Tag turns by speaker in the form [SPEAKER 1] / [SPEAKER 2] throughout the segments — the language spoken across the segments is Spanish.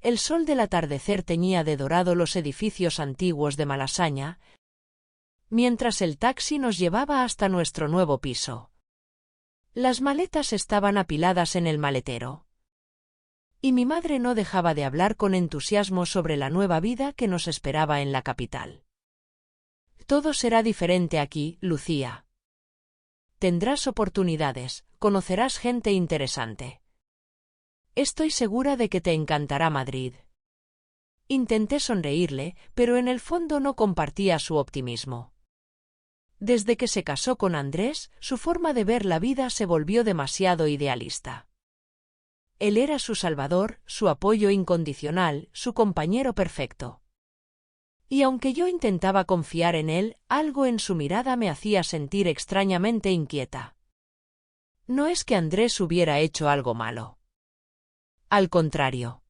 [SPEAKER 1] el sol del atardecer teñía de dorado los edificios antiguos de Malasaña, mientras el taxi nos llevaba hasta nuestro nuevo piso. Las maletas estaban apiladas en el maletero. Y mi madre no dejaba de hablar con entusiasmo sobre la nueva vida que nos esperaba en la capital. Todo será diferente aquí, Lucía. Tendrás oportunidades, conocerás gente interesante. Estoy segura de que te encantará Madrid. Intenté sonreírle, pero en el fondo no compartía su optimismo. Desde que se casó con Andrés, su forma de ver la vida se volvió demasiado idealista. Él era su salvador, su apoyo incondicional, su compañero perfecto. Y aunque yo intentaba confiar en él, algo en su mirada me hacía sentir extrañamente inquieta. No es que Andrés hubiera hecho algo malo. Al contrario.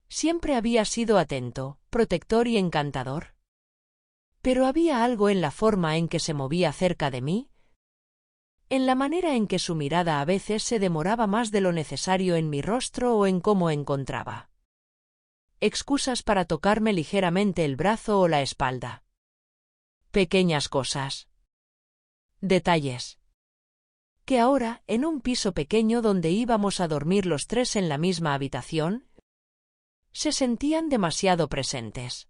[SPEAKER 1] Siempre había sido atento, protector y encantador. Pero había algo en la forma en que se movía cerca de mí, en la manera en que su mirada a veces se demoraba más de lo necesario en mi rostro o en cómo encontraba excusas para tocarme ligeramente el brazo o la espalda. Pequeñas cosas. Detalles. Que ahora, en un piso pequeño donde íbamos a dormir los tres en la misma habitación, se sentían demasiado presentes.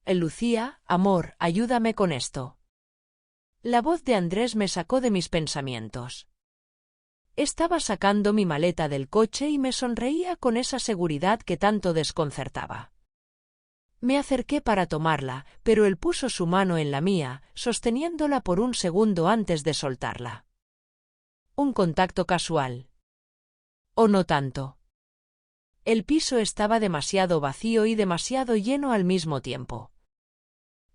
[SPEAKER 1] Lucía, amor, ayúdame con esto. La voz de Andrés me sacó de mis pensamientos. Estaba sacando mi maleta del coche y me sonreía con esa seguridad que tanto desconcertaba. Me acerqué para tomarla, pero él puso su mano en la mía, sosteniéndola por un segundo antes de soltarla. Un contacto casual. ¿O no tanto? El piso estaba demasiado vacío y demasiado lleno al mismo tiempo.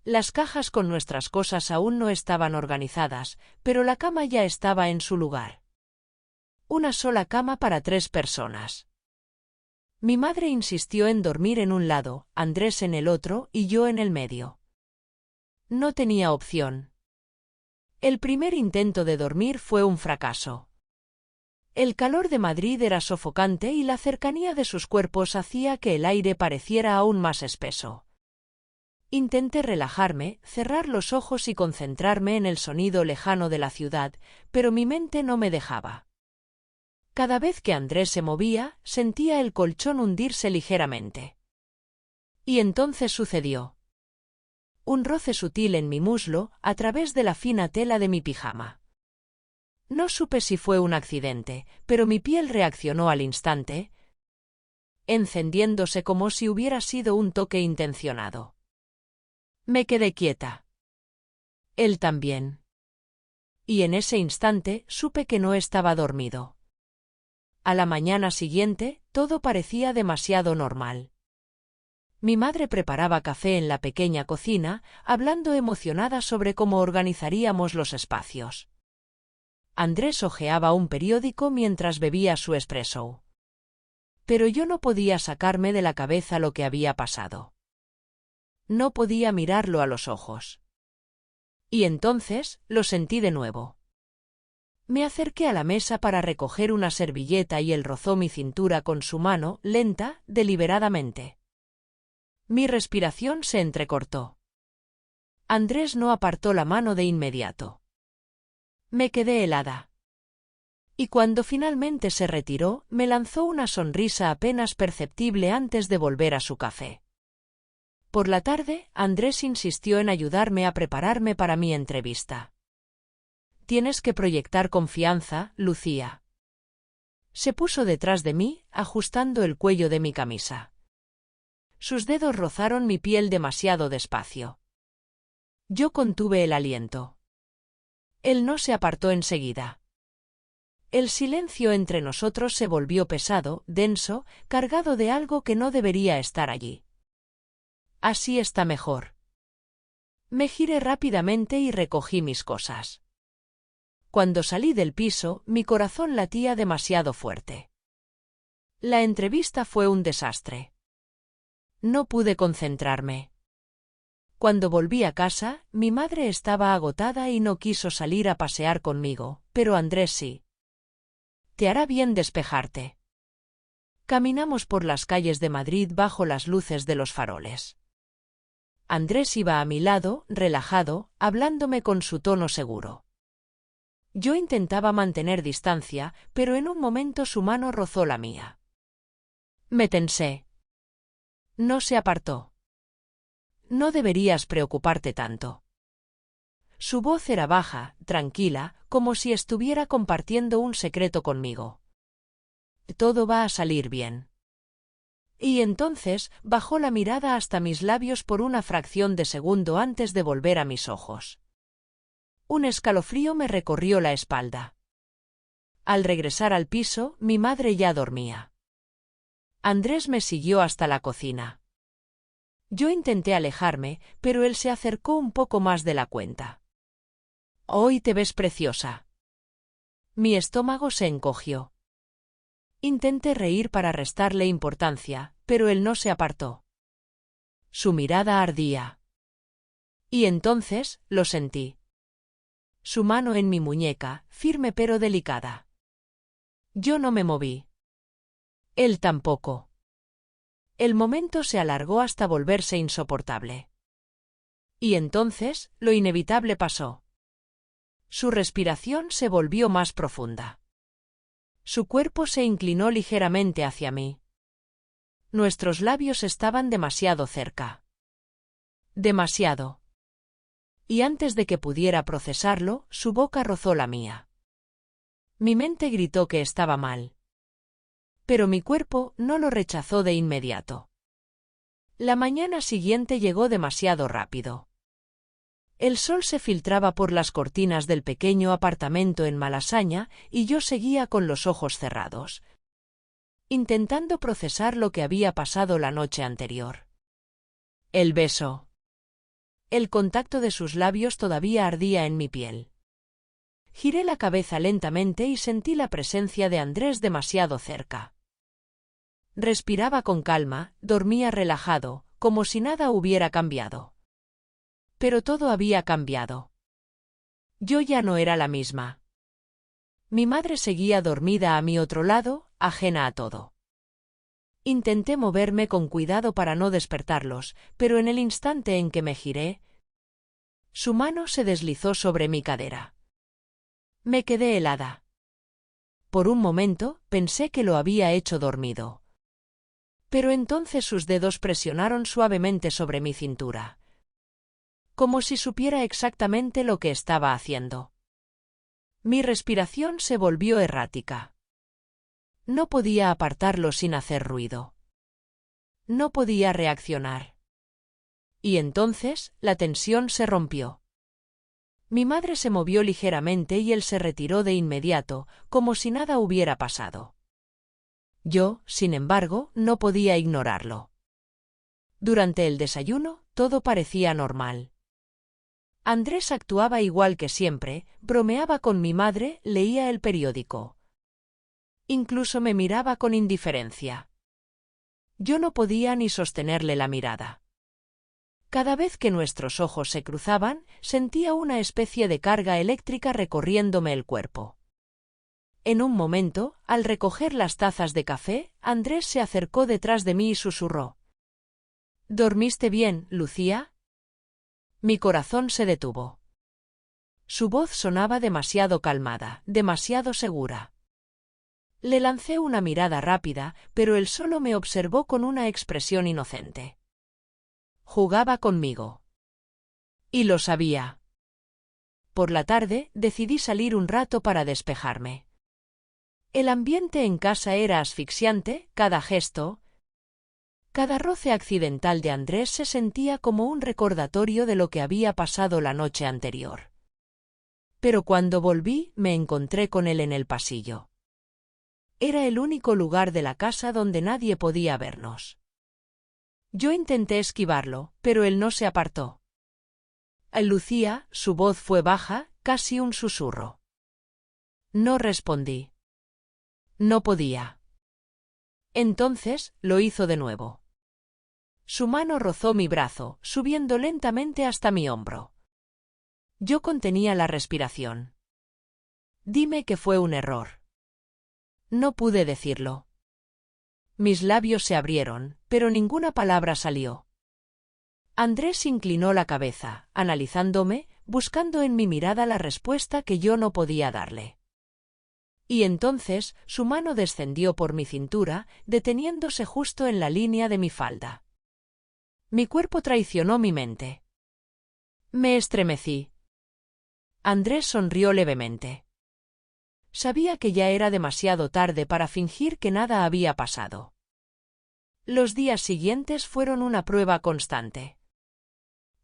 [SPEAKER 1] Las cajas con nuestras cosas aún no estaban organizadas, pero la cama ya estaba en su lugar. Una sola cama para 3 personas. Mi madre insistió en dormir en un lado, Andrés en el otro y yo en el medio. No tenía opción. El primer intento de dormir fue un fracaso. El calor de Madrid era sofocante y la cercanía de sus cuerpos hacía que el aire pareciera aún más espeso. Intenté relajarme, cerrar los ojos y concentrarme en el sonido lejano de la ciudad, pero mi mente no me dejaba. Cada vez que Andrés se movía, sentía el colchón hundirse ligeramente. Y entonces sucedió. Un roce sutil en mi muslo, a través de la fina tela de mi pijama. No supe si fue un accidente, pero mi piel reaccionó al instante, encendiéndose como si hubiera sido un toque intencionado. Me quedé quieta. Él también. Y en ese instante supe que no estaba dormido. A la mañana siguiente, todo parecía demasiado normal. Mi madre preparaba café en la pequeña cocina, hablando emocionada sobre cómo organizaríamos los espacios. Andrés hojeaba un periódico mientras bebía su espresso. Pero yo no podía sacarme de la cabeza lo que había pasado. No podía mirarlo a los ojos. Y entonces, lo sentí de nuevo. Me acerqué a la mesa para recoger una servilleta y él rozó mi cintura con su mano, lenta, deliberadamente. Mi respiración se entrecortó. Andrés no apartó la mano de inmediato. Me quedé helada. Y cuando finalmente se retiró, me lanzó una sonrisa apenas perceptible antes de volver a su café. Por la tarde, Andrés insistió en ayudarme a prepararme para mi entrevista. Tienes que proyectar confianza, Lucía. Se puso detrás de mí, ajustando el cuello de mi camisa. Sus dedos rozaron mi piel demasiado despacio. Yo contuve el aliento. Él no se apartó enseguida. El silencio entre nosotros se volvió pesado, denso, cargado de algo que no debería estar allí. Así está mejor. Me giré rápidamente y recogí mis cosas. Cuando salí del piso, mi corazón latía demasiado fuerte. La entrevista fue un desastre. No pude concentrarme. Cuando volví a casa, mi madre estaba agotada y no quiso salir a pasear conmigo, pero Andrés sí. Te hará bien despejarte. Caminamos por las calles de Madrid bajo las luces de los faroles. Andrés iba a mi lado, relajado, hablándome con su tono seguro. Yo intentaba mantener distancia, pero en un momento su mano rozó la mía. Me tensé. No se apartó. No deberías preocuparte tanto. Su voz era baja, tranquila, como si estuviera compartiendo un secreto conmigo. Todo va a salir bien. Y entonces bajó la mirada hasta mis labios por una fracción de segundo antes de volver a mis ojos. Un escalofrío me recorrió la espalda. Al regresar al piso, mi madre ya dormía. Andrés me siguió hasta la cocina. Yo intenté alejarme, pero él se acercó un poco más de la cuenta. Hoy te ves preciosa. Mi estómago se encogió. Intenté reír para restarle importancia, pero él no se apartó. Su mirada ardía. Y entonces, lo sentí. Su mano en mi muñeca, firme pero delicada. Yo no me moví. Él tampoco. El momento se alargó hasta volverse insoportable. Y entonces, lo inevitable pasó. Su respiración se volvió más profunda. Su cuerpo se inclinó ligeramente hacia mí. Nuestros labios estaban demasiado cerca. Demasiado. Y antes de que pudiera procesarlo, su boca rozó la mía. Mi mente gritó que estaba mal. Pero mi cuerpo no lo rechazó de inmediato. La mañana siguiente llegó demasiado rápido. El sol se filtraba por las cortinas del pequeño apartamento en Malasaña y yo seguía con los ojos cerrados, intentando procesar lo que había pasado la noche anterior. El beso. El contacto de sus labios todavía ardía en mi piel. Giré la cabeza lentamente y sentí la presencia de Andrés demasiado cerca. Respiraba con calma, dormía relajado, como si nada hubiera cambiado. Pero todo había cambiado. Yo ya no era la misma. Mi madre seguía dormida a mi otro lado, ajena a todo. Intenté moverme con cuidado para no despertarlos, pero en el instante en que me giré, su mano se deslizó sobre mi cadera. Me quedé helada. Por un momento, pensé que lo había hecho dormido. Pero entonces sus dedos presionaron suavemente sobre mi cintura. Como si supiera exactamente lo que estaba haciendo. Mi respiración se volvió errática. No podía apartarlo sin hacer ruido. No podía reaccionar. Y entonces, la tensión se rompió. Mi madre se movió ligeramente y él se retiró de inmediato, como si nada hubiera pasado. Yo, sin embargo, no podía ignorarlo. Durante el desayuno, todo parecía normal. Andrés actuaba igual que siempre, bromeaba con mi madre, leía el periódico. Incluso me miraba con indiferencia. Yo no podía ni sostenerle la mirada. Cada vez que nuestros ojos se cruzaban, sentía una especie de carga eléctrica recorriéndome el cuerpo. En un momento, al recoger las tazas de café, Andrés se acercó detrás de mí y susurró. ¿Dormiste bien, Lucía? Mi corazón se detuvo. Su voz sonaba demasiado calmada, demasiado segura. Le lancé una mirada rápida, pero él solo me observó con una expresión inocente. Jugaba conmigo. Y lo sabía. Por la tarde, decidí salir un rato para despejarme. El ambiente en casa era asfixiante, cada gesto, cada roce accidental de Andrés se sentía como un recordatorio de lo que había pasado la noche anterior. Pero cuando volví, me encontré con él en el pasillo. Era el único lugar de la casa donde nadie podía vernos. Yo intenté esquivarlo, pero él no se apartó. Lucía, su voz fue baja, casi un susurro. No respondí. No podía. Entonces, lo hizo de nuevo. Su mano rozó mi brazo, subiendo lentamente hasta mi hombro. Yo contenía la respiración. Dime que fue un error. No pude decirlo. Mis labios se abrieron, pero ninguna palabra salió. Andrés inclinó la cabeza, analizándome, buscando en mi mirada la respuesta que yo no podía darle. Y entonces su mano descendió por mi cintura, deteniéndose justo en la línea de mi falda. Mi cuerpo traicionó mi mente. Me estremecí. Andrés sonrió levemente. Sabía que ya era demasiado tarde para fingir que nada había pasado. Los días siguientes fueron una prueba constante.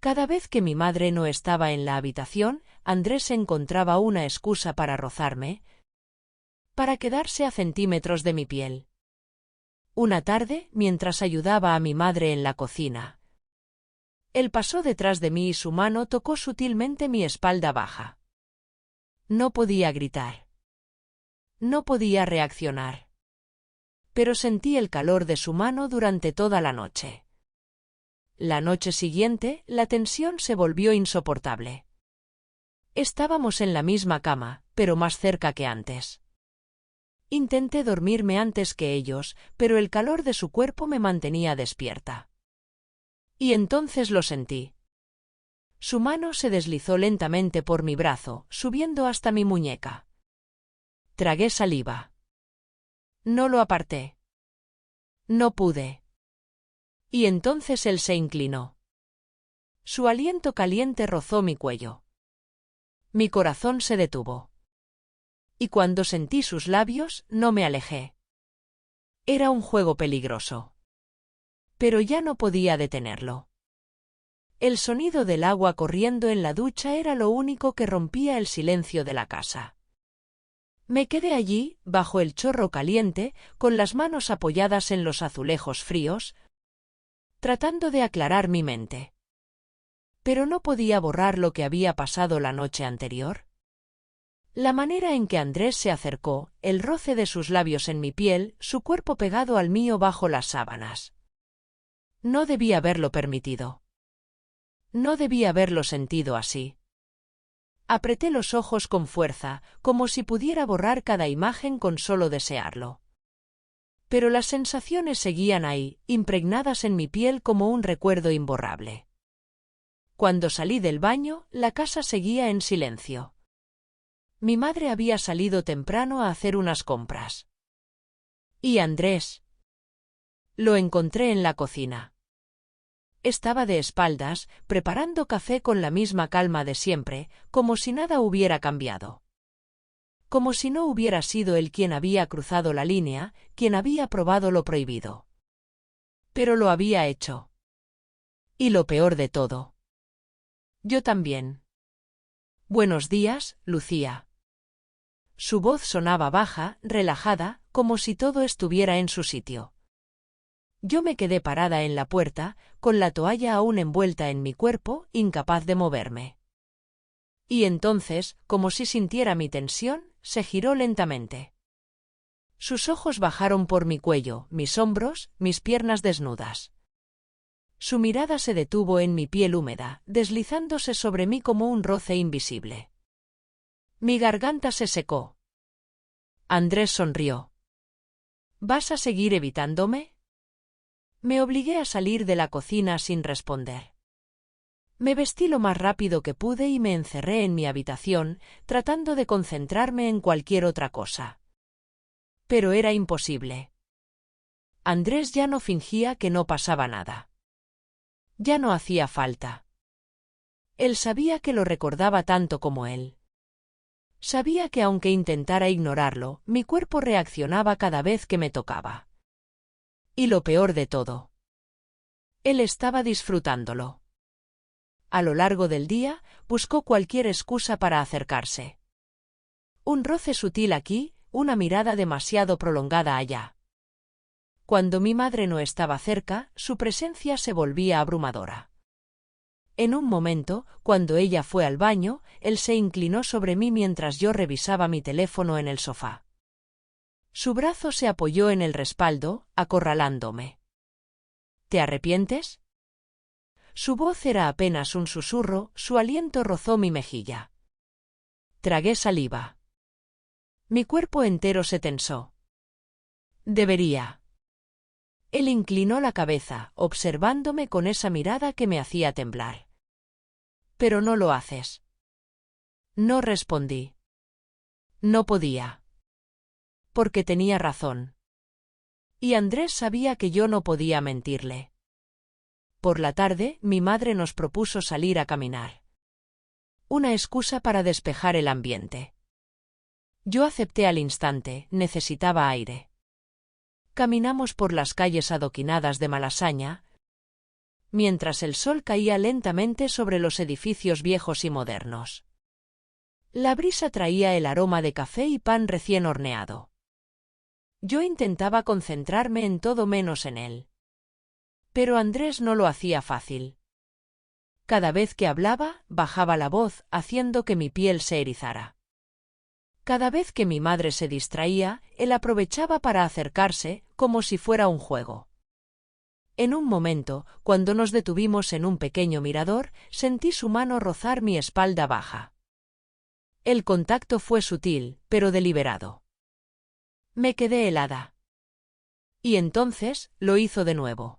[SPEAKER 1] Cada vez que mi madre no estaba en la habitación, Andrés encontraba una excusa para rozarme, para quedarse a centímetros de mi piel. Una tarde, mientras ayudaba a mi madre en la cocina, él pasó detrás de mí y su mano tocó sutilmente mi espalda baja. No podía gritar. No podía reaccionar. Pero sentí el calor de su mano durante toda la noche. La noche siguiente, la tensión se volvió insoportable. Estábamos en la misma cama, pero más cerca que antes. Intenté dormirme antes que ellos, pero el calor de su cuerpo me mantenía despierta. Y entonces lo sentí. Su mano se deslizó lentamente por mi brazo, subiendo hasta mi muñeca. Tragué saliva. No lo aparté. No pude. Y entonces él se inclinó. Su aliento caliente rozó mi cuello. Mi corazón se detuvo. Y cuando sentí sus labios, no me alejé. Era un juego peligroso. Pero ya no podía detenerlo. El sonido del agua corriendo en la ducha era lo único que rompía el silencio de la casa. Me quedé allí, bajo el chorro caliente, con las manos apoyadas en los azulejos fríos, tratando de aclarar mi mente. Pero no podía borrar lo que había pasado la noche anterior. La manera en que Andrés se acercó, el roce de sus labios en mi piel, su cuerpo pegado al mío bajo las sábanas. No debía haberlo permitido. No debía haberlo sentido así. Apreté los ojos con fuerza, como si pudiera borrar cada imagen con solo desearlo. Pero las sensaciones seguían ahí, impregnadas en mi piel como un recuerdo imborrable. Cuando salí del baño, la casa seguía en silencio. Mi madre había salido temprano a hacer unas compras. ¿Y Andrés? Lo encontré en la cocina. Estaba de espaldas, preparando café con la misma calma de siempre, como si nada hubiera cambiado. Como si no hubiera sido él quien había cruzado la línea, quien había probado lo prohibido. Pero lo había hecho. Y lo peor de todo. Yo también. Buenos días, Lucía. Su voz sonaba baja, relajada, como si todo estuviera en su sitio. Yo me quedé parada en la puerta, con la toalla aún envuelta en mi cuerpo, incapaz de moverme. Y entonces, como si sintiera mi tensión, se giró lentamente. Sus ojos bajaron por mi cuello, mis hombros, mis piernas desnudas. Su mirada se detuvo en mi piel húmeda, deslizándose sobre mí como un roce invisible. Mi garganta se secó. Andrés sonrió. ¿Vas a seguir evitándome? Me obligué a salir de la cocina sin responder. Me vestí lo más rápido que pude y me encerré en mi habitación, tratando de concentrarme en cualquier otra cosa. Pero era imposible. Andrés ya no fingía que no pasaba nada. Ya no hacía falta. Él sabía que lo recordaba tanto como él. Sabía que aunque intentara ignorarlo, mi cuerpo reaccionaba cada vez que me tocaba. Y lo peor de todo. Él estaba disfrutándolo. A lo largo del día, buscó cualquier excusa para acercarse. Un roce sutil aquí, una mirada demasiado prolongada allá. Cuando mi madre no estaba cerca, su presencia se volvía abrumadora. En un momento, cuando ella fue al baño, él se inclinó sobre mí mientras yo revisaba mi teléfono en el sofá. Su brazo se apoyó en el respaldo, acorralándome. ¿Te arrepientes? Su voz era apenas un susurro, su aliento rozó mi mejilla. Tragué saliva. Mi cuerpo entero se tensó. Debería. Él inclinó la cabeza, observándome con esa mirada que me hacía temblar. «Pero no lo haces». No respondí. No podía. Porque tenía razón. Y Andrés sabía que yo no podía mentirle. Por la tarde, mi madre nos propuso salir a caminar. Una excusa para despejar el ambiente. Yo acepté al instante, necesitaba aire. Caminamos por las calles adoquinadas de Malasaña, mientras el sol caía lentamente sobre los edificios viejos y modernos. La brisa traía el aroma de café y pan recién horneado. Yo intentaba concentrarme en todo menos en él. Pero Andrés no lo hacía fácil. Cada vez que hablaba, bajaba la voz, haciendo que mi piel se erizara. Cada vez que mi madre se distraía, él aprovechaba para acercarse, como si fuera un juego. En un momento, cuando nos detuvimos en un pequeño mirador, sentí su mano rozar mi espalda baja. El contacto fue sutil, pero deliberado. Me quedé helada. Y entonces, lo hizo de nuevo.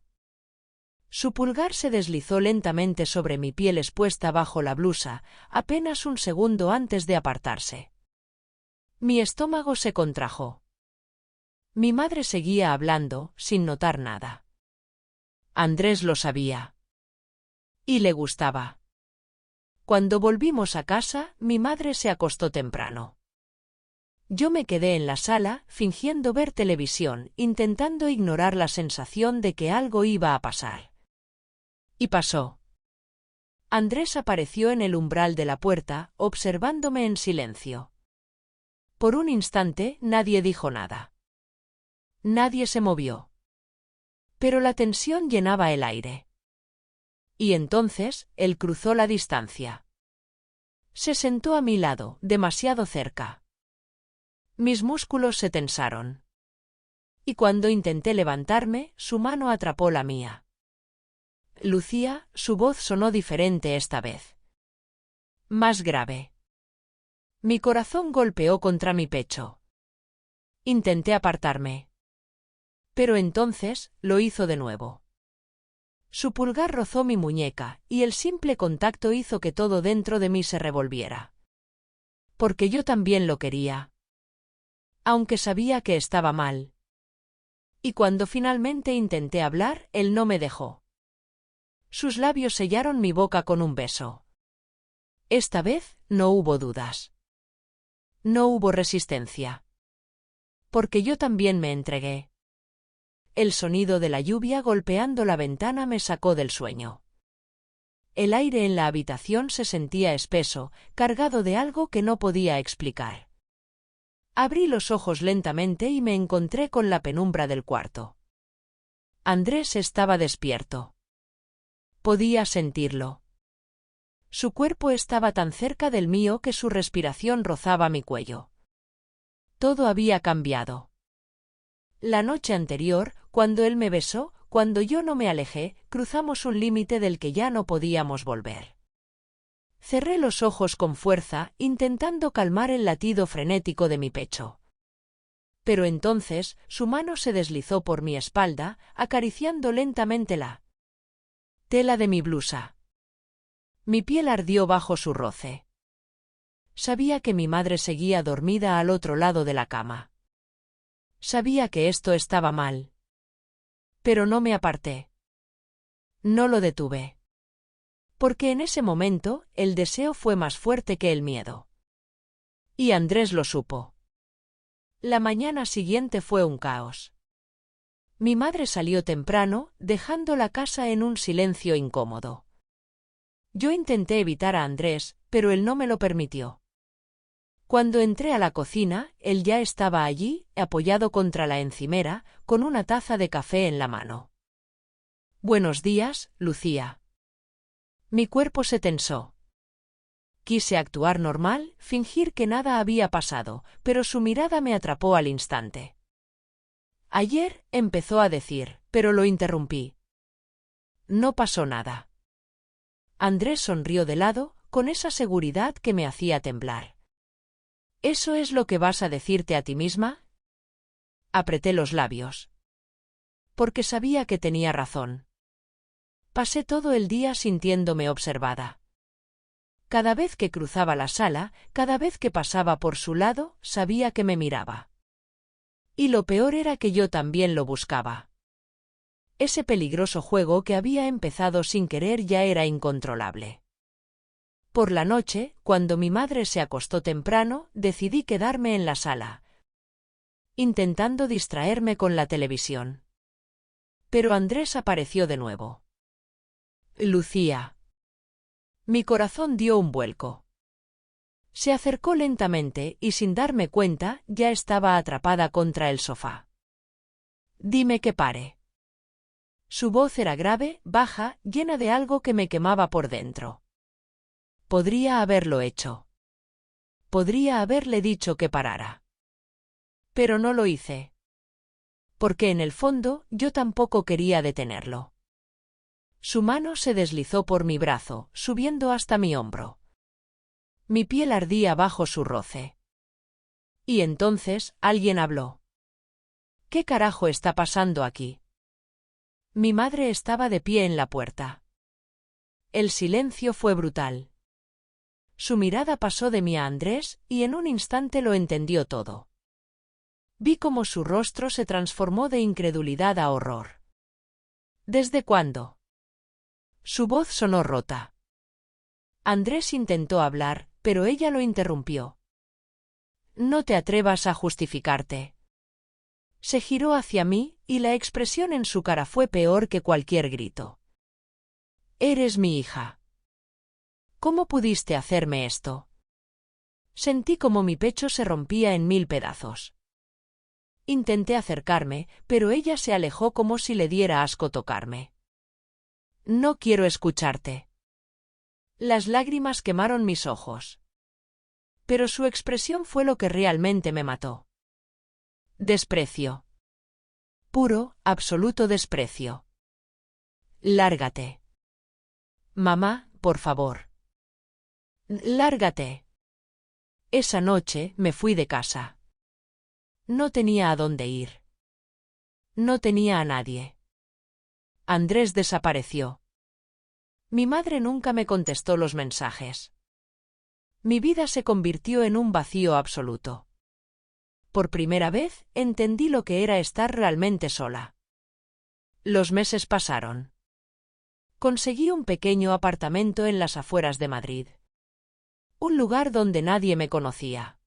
[SPEAKER 1] Su pulgar se deslizó lentamente sobre mi piel expuesta bajo la blusa, apenas un segundo antes de apartarse. Mi estómago se contrajo. Mi madre seguía hablando, sin notar nada. Andrés lo sabía. Y le gustaba. Cuando volvimos a casa, mi madre se acostó temprano. Yo me quedé en la sala, fingiendo ver televisión, intentando ignorar la sensación de que algo iba a pasar. Y pasó. Andrés apareció en el umbral de la puerta, observándome en silencio. Por un instante, nadie dijo nada. Nadie se movió. Pero la tensión llenaba el aire. Y entonces, él cruzó la distancia. Se sentó a mi lado, demasiado cerca. Mis músculos se tensaron. Y cuando intenté levantarme, su mano atrapó la mía. Lucía, su voz sonó diferente esta vez. Más grave. Mi corazón golpeó contra mi pecho. Intenté apartarme. Pero entonces, lo hizo de nuevo. Su pulgar rozó mi muñeca, y el simple contacto hizo que todo dentro de mí se revolviera. Porque yo también lo quería. Aunque sabía que estaba mal. Y cuando finalmente intenté hablar, él no me dejó. Sus labios sellaron mi boca con un beso. Esta vez, no hubo dudas. No hubo resistencia. Porque yo también me entregué. El sonido de la lluvia golpeando la ventana me sacó del sueño. El aire en la habitación se sentía espeso, cargado de algo que no podía explicar. Abrí los ojos lentamente y me encontré con la penumbra del cuarto. Andrés estaba despierto. Podía sentirlo. Su cuerpo estaba tan cerca del mío que su respiración rozaba mi cuello. Todo había cambiado. La noche anterior, cuando él me besó, cuando yo no me alejé, cruzamos un límite del que ya no podíamos volver. Cerré los ojos con fuerza, intentando calmar el latido frenético de mi pecho. Pero entonces, su mano se deslizó por mi espalda, acariciando lentamente la tela de mi blusa. Mi piel ardió bajo su roce. Sabía que mi madre seguía dormida al otro lado de la cama. Sabía que esto estaba mal. Pero no me aparté. No lo detuve. Porque en ese momento, el deseo fue más fuerte que el miedo. Y Andrés lo supo. La mañana siguiente fue un caos. Mi madre salió temprano, dejando la casa en un silencio incómodo. Yo intenté evitar a Andrés, pero él no me lo permitió. Cuando entré a la cocina, él ya estaba allí, apoyado contra la encimera, con una taza de café en la mano. Buenos días, Lucía. Mi cuerpo se tensó. Quise actuar normal, fingir que nada había pasado, pero su mirada me atrapó al instante. Ayer, empezó a decir, pero lo interrumpí. No pasó nada. Andrés sonrió de lado, con esa seguridad que me hacía temblar. ¿Eso es lo que vas a decirte a ti misma? Apreté los labios. porque sabía que tenía razón. Pasé todo el día sintiéndome observada. Cada vez que cruzaba la sala, cada vez que pasaba por su lado, sabía que me miraba. Y lo peor era que yo también lo buscaba. Ese peligroso juego que había empezado sin querer ya era incontrolable. Por la noche, cuando mi madre se acostó temprano, decidí quedarme en la sala, intentando distraerme con la televisión. Pero Andrés apareció de nuevo. Lucía. Mi corazón dio un vuelco. Se acercó lentamente y sin darme cuenta ya estaba atrapada contra el sofá. Dime que pare. Su voz era grave, baja, llena de algo que me quemaba por dentro. Podría haberlo hecho. Podría haberle dicho que parara. Pero no lo hice. Porque en el fondo yo tampoco quería detenerlo. Su mano se deslizó por mi brazo, subiendo hasta mi hombro. Mi piel ardía bajo su roce. Y entonces alguien habló. ¿Qué carajo está pasando aquí? Mi madre estaba de pie en la puerta. El silencio fue brutal. Su mirada pasó de mí a Andrés y en un instante lo entendió todo. Vi cómo su rostro se transformó de incredulidad a horror. ¿Desde cuándo? Su voz sonó rota. Andrés intentó hablar, pero ella lo interrumpió. No te atrevas a justificarte. Se giró hacia mí y la expresión en su cara fue peor que cualquier grito. Eres mi hija. ¿Cómo pudiste hacerme esto? Sentí como mi pecho se rompía en 1000 pedazos. Intenté acercarme, pero ella se alejó como si le diera asco tocarme. No quiero escucharte. Las lágrimas quemaron mis ojos. Pero su expresión fue lo que realmente me mató. Desprecio. Puro, absoluto desprecio. Lárgate. Mamá, por favor. Lárgate. Esa noche me fui de casa. No tenía a dónde ir. No tenía a nadie. Andrés desapareció. Mi madre nunca me contestó los mensajes. Mi vida se convirtió en un vacío absoluto. Por primera vez entendí lo que era estar realmente sola. Los meses pasaron. Conseguí un pequeño apartamento en las afueras de Madrid. Un lugar donde nadie me conocía.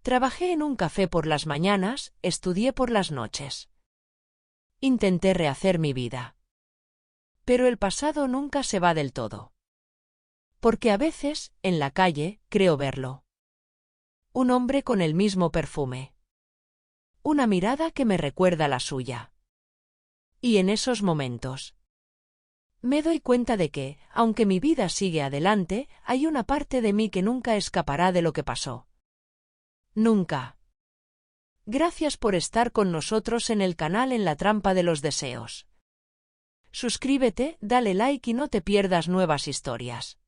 [SPEAKER 1] Trabajé en un café por las mañanas, estudié por las noches. Intenté rehacer mi vida. Pero el pasado nunca se va del todo. Porque a veces, en la calle, creo verlo. Un hombre con el mismo perfume. Una mirada que me recuerda la suya. Y en esos momentos me doy cuenta de que, aunque mi vida sigue adelante, hay una parte de mí que nunca escapará de lo que pasó. Nunca. Gracias por estar con nosotros en el canal En la Trampa de los Deseos. Suscríbete, dale like y no te pierdas nuevas historias.